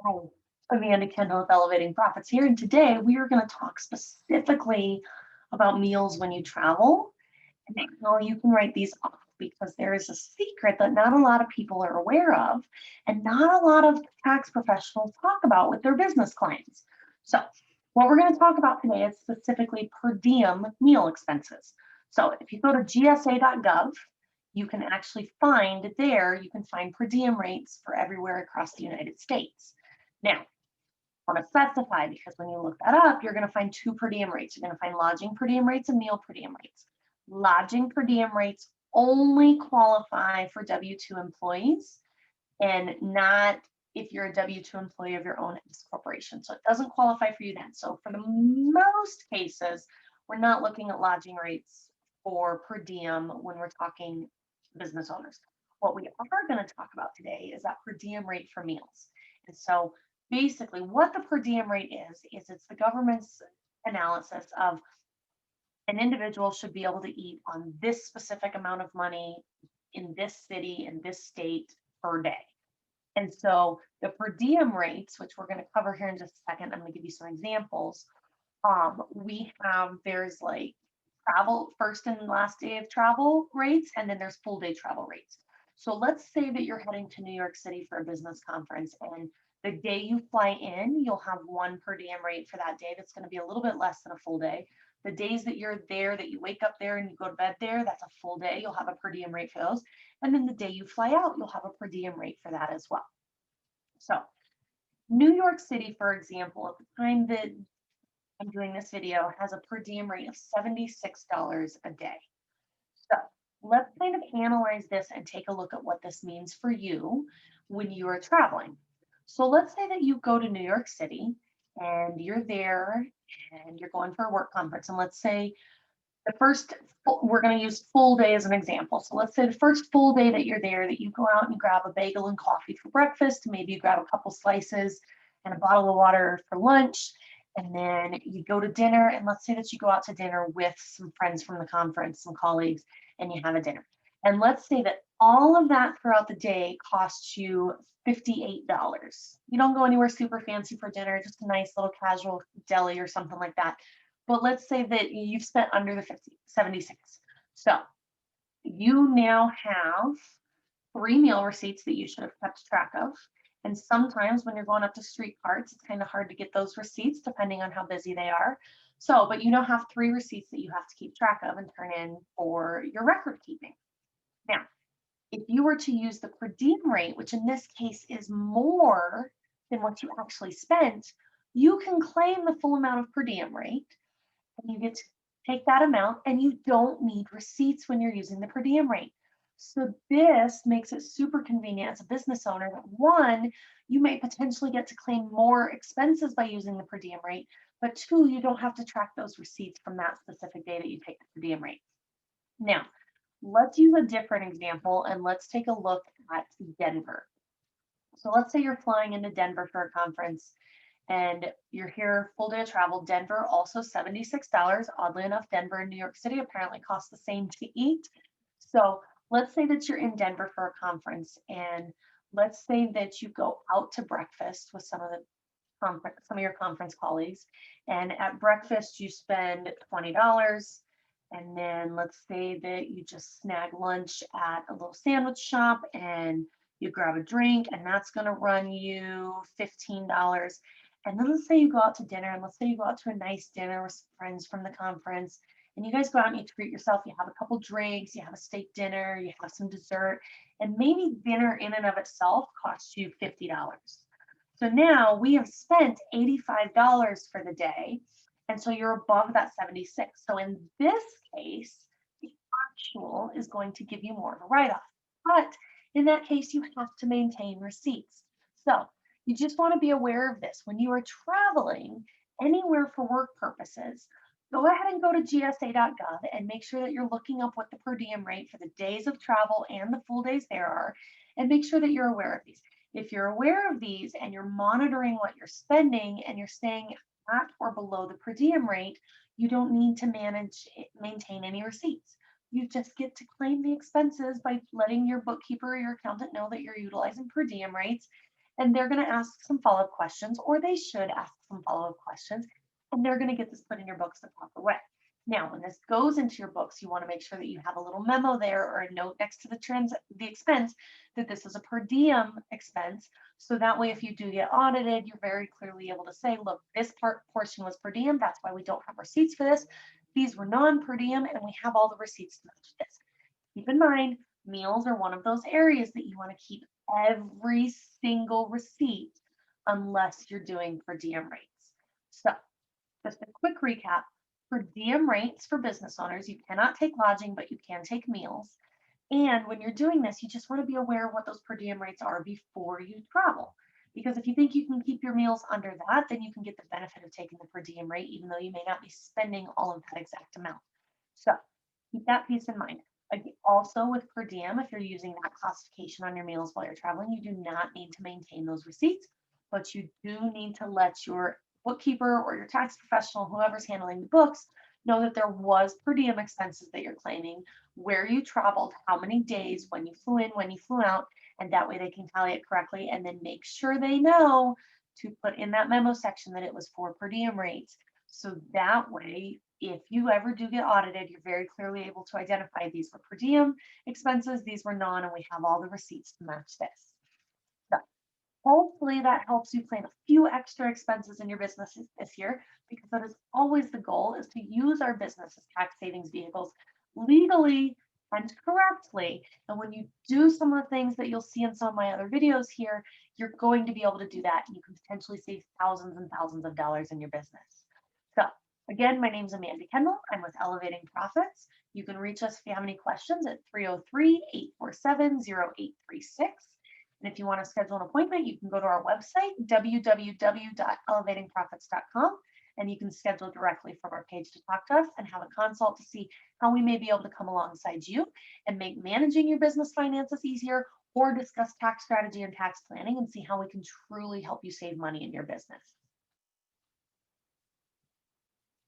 Hi, Amanda Kendall with Elevating Profits here, and today we are going to talk specifically about meals when you travel and how you can write these off because there is a secret that not a lot of people are aware of and not a lot of tax professionals talk about with their business clients. So, what we're going to talk about today is specifically per diem meal expenses. So, if you go to GSA.gov, you can actually find there, you can find per diem rates for everywhere across the United States. Now, I want to specify because when you look that up, you're going to find two per diem rates. You're going to find lodging per diem rates and meal per diem rates. Lodging per diem rates only qualify for W-2 employees and not if you're a W-2 employee of your own corporation. So it doesn't qualify for you then. So for the most cases, we're not looking at lodging rates for per diem when we're talking business owners. What we are going to talk about today is that per diem rate for meals. And so basically what the per diem rate is it's the government's analysis of an individual should be able to eat on this specific amount of money in this city, in this state per day. And so the per diem rates, which we're going to cover here in just a second, I'm going to give you some examples. There's like travel, first and last day of travel rates, and then there's full day travel rates. So let's say that you're heading to New York City for a business conference, and the day you fly in, you'll have one per diem rate for that day. That's going to be a little bit less than a full day. The days that you're there, that you wake up there and you go to bed there, that's a full day. You'll have a per diem rate for those. And then the day you fly out, you'll have a per diem rate for that as well. So New York City, for example, at the time that I'm doing this video, has a per diem rate of $76 a day. So let's kind of analyze this and take a look at what this means for you when you are traveling. So let's say that you go to New York City and you're there and you're going for a work conference. And let's say the first, we're going to use full day as an example. So let's say the first full day that you're there, that you go out and you grab a bagel and coffee for breakfast, maybe you grab a couple slices and a bottle of water for lunch, and then you go to dinner. And let's say that you go out to dinner with some friends from the conference, some colleagues, and you have a dinner. And let's say that all of that throughout the day costs you $58. You don't go anywhere super fancy for dinner, just a nice little casual deli or something like that. But let's say that you've spent under the 76. So you now have 3 meal receipts that you should have kept track of. And sometimes when you're going up to street carts, it's kind of hard to get those receipts depending on how busy they are. So, but you now have 3 receipts that you have to keep track of and turn in for your record keeping. Now, if you were to use the per diem rate, which in this case is more than what you actually spent, you can claim the full amount of per diem rate and you get to take that amount and you don't need receipts when you're using the per diem rate. So this makes it super convenient as a business owner that one, you may potentially get to claim more expenses by using the per diem rate, but two, you don't have to track those receipts from that specific day that you take the per diem rate. Now, let's use a different example and let's take a look at Denver. So let's say you're flying into Denver for a conference and you're here full day of travel. Denver also $76. Oddly enough, Denver and New York City apparently cost the same to eat. So let's say that you're in Denver for a conference and let's say that you go out to breakfast with some of your conference colleagues, and at breakfast you spend $20. And then let's say that you just snag lunch at a little sandwich shop and you grab a drink and that's going to run you $15. And then let's say you go out to dinner and let's say you go out to a nice dinner with friends from the conference and you guys go out and you treat yourself. You have a couple drinks, you have a steak dinner, you have some dessert, and maybe dinner in and of itself costs you $50. So now we have spent $85 for the day. And so you're above that 76. So in this case, the actual is going to give you more of a write-off. But in that case, you have to maintain receipts. So you just want to be aware of this. When you are traveling anywhere for work purposes, go ahead and go to GSA.gov and make sure that you're looking up what the per diem rate for the days of travel and the full days there are, and make sure that you're aware of these. If you're aware of these and you're monitoring what you're spending and you're staying at or below the per diem rate, you don't need to maintain any receipts. You just get to claim the expenses by letting your bookkeeper or your accountant know that you're utilizing per diem rates. and they're going to ask some follow-up questions, or they should ask some follow-up questions, and they're going to get this put in your books the proper way. Now, when this goes into your books, you want to make sure that you have a little memo there or a note next to the expense that this is a per diem expense. So that way, if you do get audited, you're very clearly able to say, look, this portion was per diem. That's why we don't have receipts for this. These were non-per diem, and we have all the receipts to match this. Keep in mind, meals are one of those areas that you want to keep every single receipt unless you're doing per diem rates. So just a quick recap. Per diem rates for business owners, you cannot take lodging, but you can take meals. And when you're doing this, you just want to be aware of what those per diem rates are before you travel. Because if you think you can keep your meals under that, then you can get the benefit of taking the per diem rate, even though you may not be spending all of that exact amount. So keep that piece in mind. Also with per diem, if you're using that classification on your meals while you're traveling, you do not need to maintain those receipts, but you do need to let your bookkeeper or your tax professional, whoever's handling the books, know that there was per diem expenses that you're claiming, where you traveled, how many days, when you flew in, when you flew out, and that way they can tally it correctly and then make sure they know to put in that memo section that it was for per diem rates. So that way, if you ever do get audited, you're very clearly able to identify these were per diem expenses, these were non, and we have all the receipts to match this. Hopefully that helps you plan a few extra expenses in your business this year, because that is always the goal, is to use our business as tax savings vehicles legally and correctly. And when you do some of the things that you'll see in some of my other videos here, you're going to be able to do that. And you can potentially save thousands and thousands of dollars in your business. So again, my name is Amanda Kendall. I'm with Elevating Profits. You can reach us if you have any questions at 303-847-0836. And if you want to schedule an appointment, you can go to our website, www.elevatingprofits.com, and you can schedule directly from our page to talk to us and have a consult to see how we may be able to come alongside you and make managing your business finances easier, or discuss tax strategy and tax planning and see how we can truly help you save money in your business.